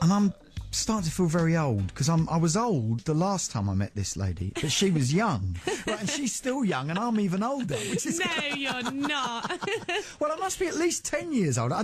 And I'm starting to feel very old, because I was old the last time I met this lady, but she was young. Right, and she's still young, and I'm even older, which is... No, you're not. Well, I must be at least 10 years older.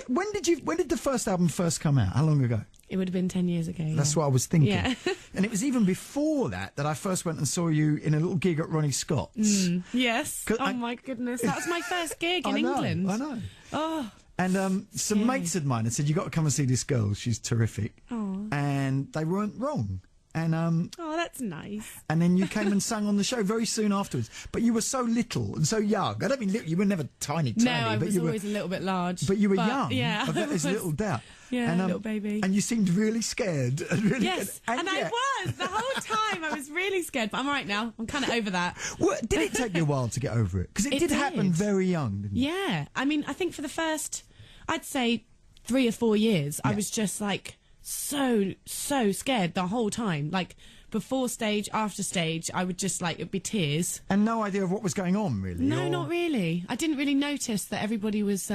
When did the first album first come out? How long ago? It would have been 10 years ago. That's what I was thinking. Yeah. And it was even before that I first went and saw you in a little gig at Ronnie Scott's. Yes. Oh, my goodness. That was my first gig in England. I know. Oh. And some mates of mine had said, "You got to come and see this girl. She's terrific." Oh. And they weren't wrong. And oh, that's nice. And then you came and sang on the show very soon afterwards. But you were so little and so young. I don't mean little, you were never tiny. No, I was always a little bit large. But you were young. Yeah, I bet there's little doubt. Yeah, little baby. And you seemed really scared. And really yes, and I was the whole time. I was really scared, but I'm all right now. I'm kind of over that. Well, did it take you a while to get over it? Because it did happen very young, didn't it? Yeah, I mean, I think for the first, I'd say 3 or 4 years, I was just like so scared the whole time. Like before stage, after stage, I would just like, it'd be tears. And no idea of what was going on, really? No, not really. I didn't really notice that everybody was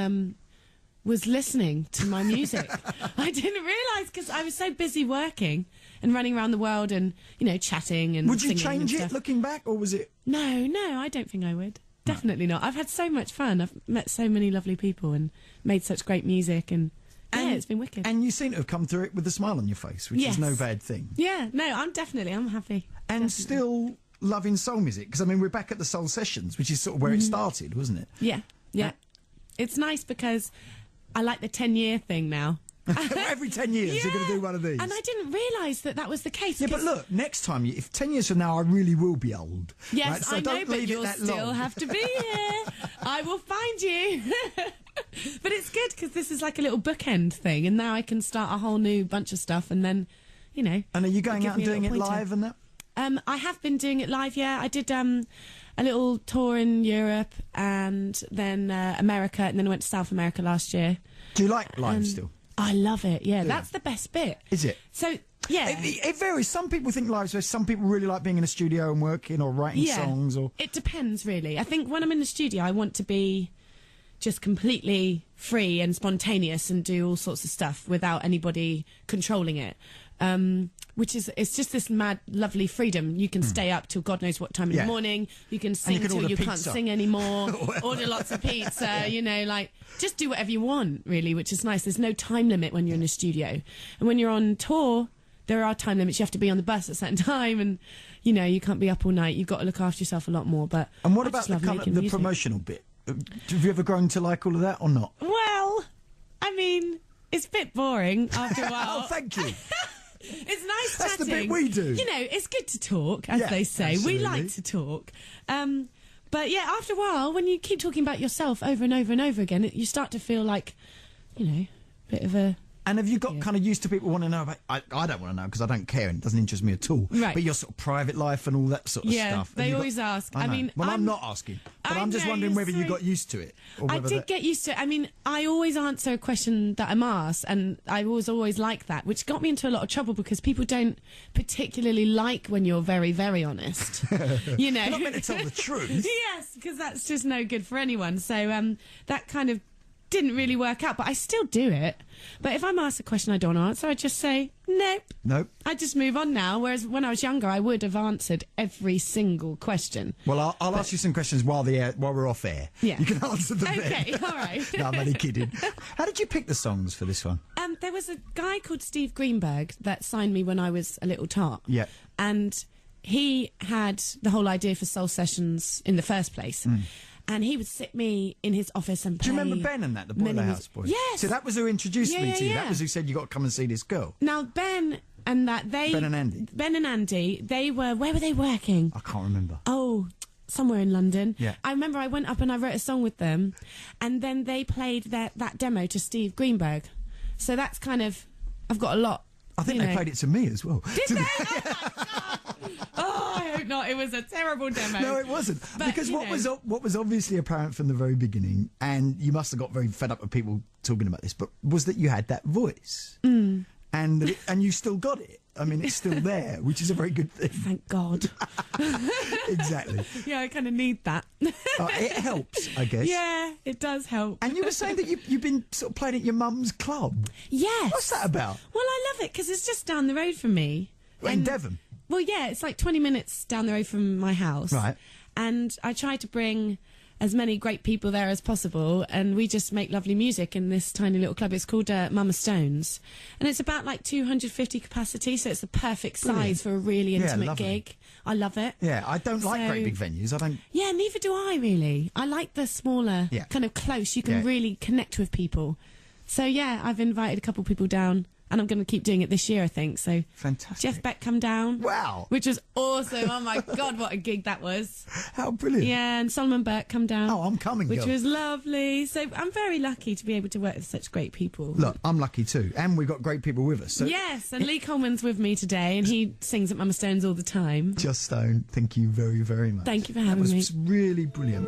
listening to my music. I didn't realise, because I was so busy working and running around the world and, you know, chatting and Would you singing change and it stuff. Looking back, or was it... No, I don't think I would. Definitely not. I've had so much fun. I've met so many lovely people and made such great music, and yeah, it's been wicked. And you seem to have come through it with a smile on your face, which is no bad thing. Yeah, no, I'm happy. And still loving soul music, because I mean, we're back at the Soul Sessions, which is sort of where it started, wasn't it? Yeah. It's nice because I like the 10-year thing now. Every 10 years you're going to do one of these. And I didn't realise that was the case. Yeah, but look, next time, if 10 years from now I really will be old. Yes, right? So I don't know, but leave you'll still have to be here. I will find you. But it's good, because this is like a little bookend thing, and now I can start a whole new bunch of stuff, and then, you know. And are you going out and doing it live and that? I have been doing it live, yeah. I did a little tour in Europe, and then America, and then I went to South America last year. Do you like live still? I love it, yeah. That's the best bit. Is it? So, yeah. It varies. Some people think live's best. Some people really like being in a studio and working or writing songs. Or it depends, really. I think when I'm in the studio, I want to be just completely free and spontaneous and do all sorts of stuff without anybody controlling it. Which is, it's just this mad, lovely freedom. You can stay up till God knows what time in the morning. You can sing till you can't sing anymore. Order lots of pizza, you know, like, just do whatever you want, really, which is nice. There's no time limit when you're in a studio. And when you're on tour, there are time limits. You have to be on the bus at a certain time, and, you know, you can't be up all night. You've got to look after yourself a lot more. But and what about the promotional bit? Have you ever grown to like all of that or not? Well, I mean, it's a bit boring after a while. Oh, thank you. It's nice That's chatting. the bit we do. You know, it's good to talk, as they say. Absolutely. We like to talk. But yeah, after a while, when you keep talking about yourself over and over and over again, you start to feel like, you know, a bit of a... And have you got kind of used to people wanting to know about... I don't want to know, because I don't care and it doesn't interest me at all. Right. But your sort of private life and all that sort of stuff. Yeah, they always ask. I mean... Well, I'm not asking. But I'm just wondering whether you got used to it. Or I did get used to it. I mean, I always answer a question that I'm asked, and I was always like that, which got me into a lot of trouble, because people don't particularly like when you're very, very honest. You know? You're not meant to tell the truth. Yes, because that's just no good for anyone. So that kind of didn't really work out, but I still do it. But if I'm asked a question I don't answer, I just say nope. I just move on now, whereas when I was younger, I would have answered every single question. Well, I'll ask you some questions while we're off air. Yeah. You can answer them then. Okay, all right. No, I'm only kidding. How did you pick the songs for this one? There was a guy called Steve Greenberg that signed me when I was a little tot. Yeah. And he had the whole idea for Soul Sessions in the first place. And he would sit me in his office and play... Do you remember Ben and that, the Boiler House Boys? Yes. So that was who introduced me to you. Yeah. That was who said, you got to come and see this girl. Now, Ben and Andy. Ben and Andy, they were... Where were they working? I can't remember. Oh, somewhere in London. Yeah. I remember I went up and I wrote a song with them, and then they played that demo to Steve Greenberg. So that's kind of... I've got a lot... I think they played it to me as well. Did they? Oh, my God. Oh, I hope not. It was a terrible demo. No, it wasn't. But, because what was obviously apparent from the very beginning, and you must have got very fed up with people talking about this, but was that you had that voice. and you still got it. I mean, it's still there, which is a very good thing. Thank God. Exactly. Yeah, I kind of need that. It helps, I guess. Yeah, it does help. And you were saying that you've been sort of playing at your mum's club. Yes. What's that about? Well, I love it because it's just down the road from me. In Devon? Well, yeah, it's like 20 minutes down the road from my house. Right. And I try to bring as many great people there as possible, and we just make lovely music in this tiny little club. It's called Mama Stones, and it's about like 250 capacity, so it's the perfect size for a really intimate gig. I love it. Yeah, I don't like great big venues. I don't. Yeah, neither do I really. I like the smaller, kind of close. You can really connect with people. So yeah, I've invited a couple of people down. And I'm going to keep doing it this year, I think. So fantastic. Jeff Beck come down. Wow. Which was awesome. Oh, my God, what a gig that was. How brilliant. Yeah, and Solomon Burke come down. Oh, I'm coming, Which was lovely. So I'm very lucky to be able to work with such great people. Look, I'm lucky too. And we've got great people with us. So yes, and Lee Coleman's with me today, and he sings at Mama Stones all the time. Just Stone, thank you very, very much. Thank you for having me. That was really brilliant.